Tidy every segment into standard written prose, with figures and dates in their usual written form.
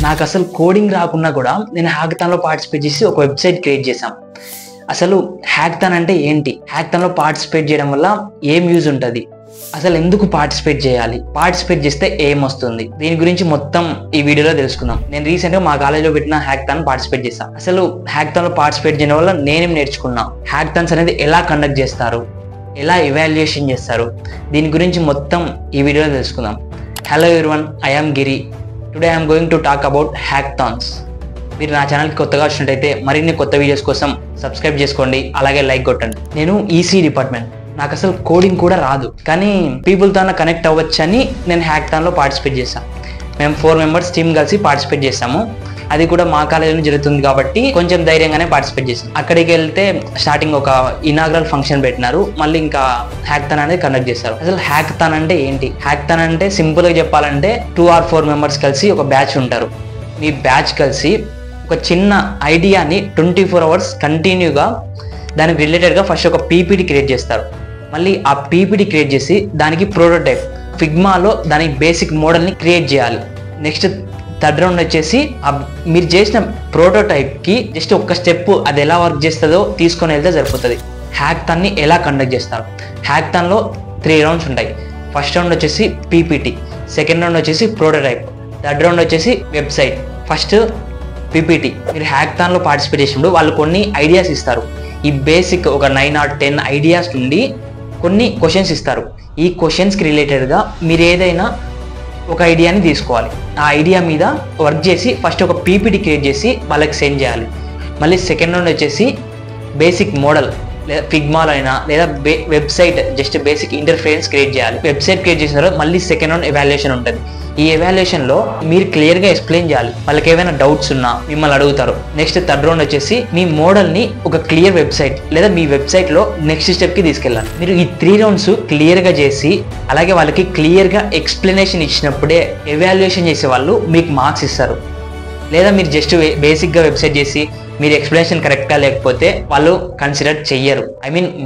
నాకు అసలు కోడింగ్ రాకున్నా కూడా నేను హ్యాకథాన్లో పార్టిసిపేట్ చేసి ఒక వెబ్సైట్ క్రియేట్ చేశాం. అసలు హ్యాకథాన్ అంటే ఏంటి, హ్యాకథాన్లో పార్టిసిపేట్ చేయడం వల్ల ఏం యూజ్ ఉంటుంది, అసలు ఎందుకు పార్టిసిపేట్ చేయాలి, పార్టిసిపేట్ చేస్తే ఏం వస్తుంది, దీని గురించి మొత్తం ఈ వీడియోలో తెలుసుకుందాం. నేను రీసెంట్గా మా కాలేజ్లో పెట్టిన హ్యాకథాన్ పార్టిసిపేట్ చేశాను. అసలు హ్యాకథాన్లో పార్టిసిపేట్ చేయడం వల్ల నేనేం నేర్చుకున్నా, హ్యాకథాన్స్ అనేది ఎలా కండక్ట్ చేస్తారు, ఎలా ఎవాల్యుయేషన్ చేస్తారు, దీని గురించి మొత్తం ఈ వీడియోలో తెలుసుకుందాం. Hello everyone, I am Giri. Today I'm going to talk about hackathons. మీరు నా ఛానల్కి కొత్తగా వచ్చినట్టయితే మరిన్ని కొత్త వీడియోస్ కోసం సబ్స్క్రైబ్ చేసుకోండి, అలాగే లైక్ కొట్టండి. నేను ఈసీ డిపార్ట్మెంట్, నాకు అసలు కోడింగ్ కూడా రాదు, కానీ పీపుల్తో కనెక్ట్ అవ్వచ్చని నేను హ్యాకథాన్లో పార్టిసిపేట్ చేశాను. మేము 4 మెంబర్స్ టీమ్ కలిసి పార్టిసిపేట్ చేస్తాము. అది కూడా మా కాలేజీలో జరుగుతుంది కాబట్టి కొంచెం ధైర్యంగానే పార్టిసిపేట్ చేసాం. అక్కడికి వెళ్తే స్టార్టింగ్ ఒక ఇనాగ్రల్ ఫంక్షన్ పెట్టినారు, మళ్ళీ ఇంకా హ్యాకథాన్ అనేది కండక్ట్ చేస్తారు. అసలు హ్యాకథాన్ అంటే ఏంటి? హ్యాకథాన్ అంటే సింపుల్గా చెప్పాలంటే 2 or 4 మెంబర్స్ కలిసి ఒక బ్యాచ్ ఉంటారు. మీ బ్యాచ్ కలిసి ఒక చిన్న ఐడియాని 24 hours కంటిన్యూగా దానికి రిలేటెడ్గా ఫస్ట్ ఒక పీపీటీ క్రియేట్ చేస్తారు. మళ్ళీ ఆ పీపీటీ క్రియేట్ చేసి దానికి ప్రోటోటైప్ ఫిగ్మాలో దానికి బేసిక్ మోడల్ని క్రియేట్ చేయాలి. నెక్స్ట్ థర్డ్ రౌండ్ వచ్చేసి మీరు చేసిన ప్రోటోటైప్కి జస్ట్ ఒక్క స్టెప్ అది ఎలా వర్క్ చేస్తుందో తీసుకొని వెళ్తే సరిపోతుంది. హ్యాకథాన్ని ఎలా కండక్ట్ చేస్తారు? హ్యాకథాన్లో 3 rounds ఉంటాయి. ఫస్ట్ రౌండ్ వచ్చేసి పీపీటీ, సెకండ్ రౌండ్ వచ్చేసి ప్రోటోటైప్, థర్డ్ రౌండ్ వచ్చేసి వెబ్సైట్. First PPT. మీరు హ్యాకథాన్లో పార్టిసిపేట్ చేసినప్పుడు వాళ్ళు కొన్ని ఐడియాస్ ఇస్తారు. ఈ బేసిక్ ఒక 9 or 10 ఐడియాస్ నుండి కొన్ని క్వశ్చన్స్ ఇస్తారు. ఈ క్వశ్చన్స్కి రిలేటెడ్గా మీరు ఏదైనా ఒక ఐడియాని తీసుకోవాలి. ఆ ఐడియా మీద వర్క్ చేసి ఫస్ట్ ఒక పీపీటీ క్రియేట్ చేసి వాళ్ళకి సెండ్ చేయాలి. మళ్ళీ సెకండ్ రౌండ్ వచ్చేసి బేసిక్ మోడల్ లేదా ఫిగ్మాలో అయినా లేదా website just basic interference create చేయాలి. వెబ్సైట్ క్రియేట్ చేసిన తర్వాత మళ్ళీ సెకండ్ రౌండ్ ఎవాల్యుయేషన్ ఉంటుంది. ఈ ఎవాల్యుయేషన్లో మీరు క్లియర్గా ఎక్స్ప్లెయిన్ చేయాలి. వాళ్ళకి ఏమైనా డౌట్స్ ఉన్నా మిమ్మల్ని అడుగుతారు. నెక్స్ట్ థర్డ్ రౌండ్ వచ్చేసి మీ మోడల్ని ఒక క్లియర్ వెబ్సైట్ లేదా మీ వెబ్సైట్లో నెక్స్ట్ స్టెప్కి తీసుకెళ్ళాలి. మీరు ఈ 3 rounds క్లియర్గా చేసి అలాగే వాళ్ళకి క్లియర్గా ఎక్స్ప్లెనేషన్ ఇచ్చినప్పుడే ఎవాల్యుయేషన్ చేసే వాళ్ళు మీకు మార్క్స్ ఇస్తారు. లేదా మీరు జస్ట్ బేసిక్గా వెబ్సైట్ చేసి మీరు ఎక్స్ప్లెనేషన్ కరెక్ట్గా లేకపోతే వాళ్ళు కన్సిడర్ చెయ్యరు.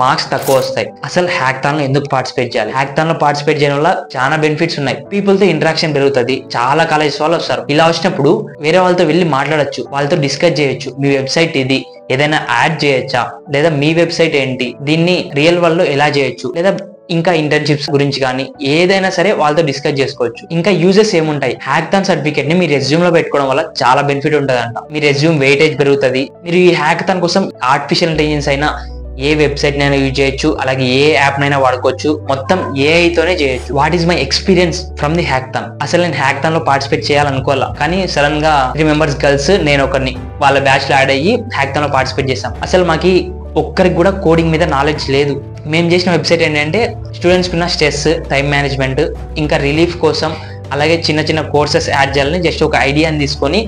మార్క్స్ తక్కువ వస్తాయి. అసలు హ్యాకథాన్లో ఎందుకు పార్టిసిపేట్ చేయాలి? హ్యాకథాన్లో పార్టిసిపేట్ చేయడం వల్ల చాలా బెనిఫిట్స్ ఉన్నాయి. పీపుల్తో ఇంటరాక్షన్ పెరుగుతుంది. చాలా కాలేజెస్ వాళ్ళు వస్తారు. ఇలా వచ్చినప్పుడు వేరే వాళ్ళతో వెళ్ళి మాట్లాడచ్చు, వాళ్ళతో డిస్కస్ చేయొచ్చు. మీ వెబ్సైట్ ఇది, ఏదైనా యాడ్ చేయొచ్చా, లేదా మీ వెబ్సైట్ ఏంటి, దీన్ని రియల్ వరల్డ్ లో ఎలా చేయొచ్చు, లేదా ఇంకా ఇంటర్న్షిప్స్ గురించి కానీ ఏదైనా సరే వాళ్ళతో డిస్కస్ చేసుకోవచ్చు. ఇంకా యూజెస్ ఏముంటాయి? హ్యాకథాన్ సర్టిఫికేట్ ని మీ రెజ్యూమ్ లో పెట్టుకోవడం వల్ల చాలా బెనిఫిట్ ఉంటుందంట. మీ రెజ్యూమ్ వెయిటేజ్ పెరుగుతుంది. మీరు ఈ హ్యాకథాన్ కోసం ఆర్టిఫిషియల్ ఇంటెలిజెన్స్ అయినా ఏ వెబ్సైట్ నైనా యూజ్ చేయొచ్చు, అలాగే ఏ యాప్ నైనా వాడుకోవచ్చు, మొత్తం ఏఐతోనే చేయొచ్చు. What is my experience from the hackathon? అసలు నేను హ్యాకథాన్ లో పార్టిసిపేట్ చేయాలనుకోవాలా, కానీ సడన్ గా 3 members గర్ల్స్ నేను ఒకరిని వాళ్ళ బ్యాచ్ లో యాడ్ అయ్యి హ్యాకథాన్ లో పార్టిసిపేట్ చేశాం. అసలు మాకు ఒక్కరికి కూడా కోడింగ్ మీద నాలెడ్జ్ లేదు. మేము చేసిన వెబ్సైట్ ఏంటంటే స్టూడెంట్స్కి ఉన్న స్ట్రెస్, టైం మేనేజ్మెంట్, ఇంకా రిలీఫ్ కోసం అలాగే చిన్న చిన్న కోర్సెస్ యాడ్ చేయాలని జస్ట్ ఒక ఐడియాని తీసుకొని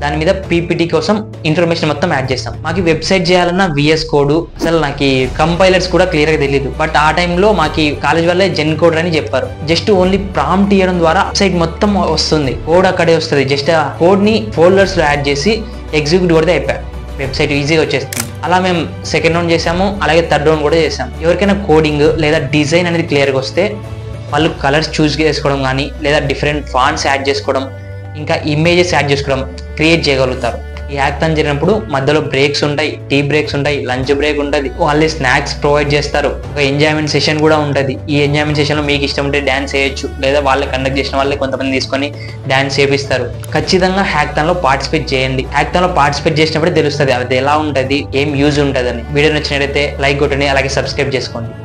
దాని మీద పీపీటీ కోసం ఇన్ఫర్మేషన్ మొత్తం యాడ్ చేస్తాం. మాకు వెబ్సైట్ చేయాలన్నా విఎస్ కోడ్, అసలు నాకు కంపైలర్స్ కూడా క్లియర్గా తెలియదు. బట్ ఆ టైంలో మాకు కాలేజ్ వల్లే జెన్ కోడ్ అని చెప్పారు. జస్ట్ ఓన్లీ ప్రాంప్ట్ ఇవ్వడం ద్వారా వెబ్సైట్ మొత్తం వస్తుంది, కోడ్ అక్కడే వస్తుంది. జస్ట్ ఆ కోడ్ని ఫోల్డర్స్లో యాడ్ చేసి ఎగ్జిక్యూట్ కొడితే అయిపోయాయి, వెబ్సైట్ ఈజీగా వచ్చేస్తుంది. అలా మేము సెకండ్ రౌండ్ చేసాము, అలాగే థర్డ్ రౌండ్ కూడా చేసాం. ఎవరికైనా కోడింగ్ లేదా డిజైన్ అనేది క్లియర్గా వస్తే వాళ్ళు కలర్స్ చూస్ చేసుకోవడం కానీ, లేదా డిఫరెంట్ ఫాంట్స్ యాడ్ చేసుకోవడం, ఇంకా ఇమేజెస్ యాడ్ చేసుకోవడం క్రియేట్ చేయగలుగుతారు. ఈ హ్యాకథాన్ జరిగినప్పుడు మధ్యలో బ్రేక్స్ ఉంటాయి, టీ బ్రేక్స్ ఉంటాయి, లంచ్ బ్రేక్ ఉంటుంది, వాళ్ళు స్నాక్స్ ప్రొవైడ్ చేస్తారు, ఒక ఎంజాయ్మెంట్ సెషన్ కూడా ఉంటుంది. ఈ ఎంజాయ్మెంట్ సెషన్లో మీకు ఇష్టం ఉంటే డ్యాన్స్ చేయొచ్చు, లేదా వాళ్ళే కండక్ట్ చేసిన వాళ్ళే కొంతమంది తీసుకొని డ్యాన్స్ చేపిస్తారు. ఖచ్చితంగా హ్యాకథాన్లో పార్టిసిపేట్ చేయండి. హ్యాకథాన్లో పార్టిసిపేట్ చేసినప్పుడే తెలుస్తుంది అది ఎలా ఉంటుంది, ఏం యూజ్ ఉంటుంది అని. వీడియో నచ్చినట్లయితే లైక్ కొట్టండి, అలాగే సబ్స్క్రైబ్ చేసుకోండి.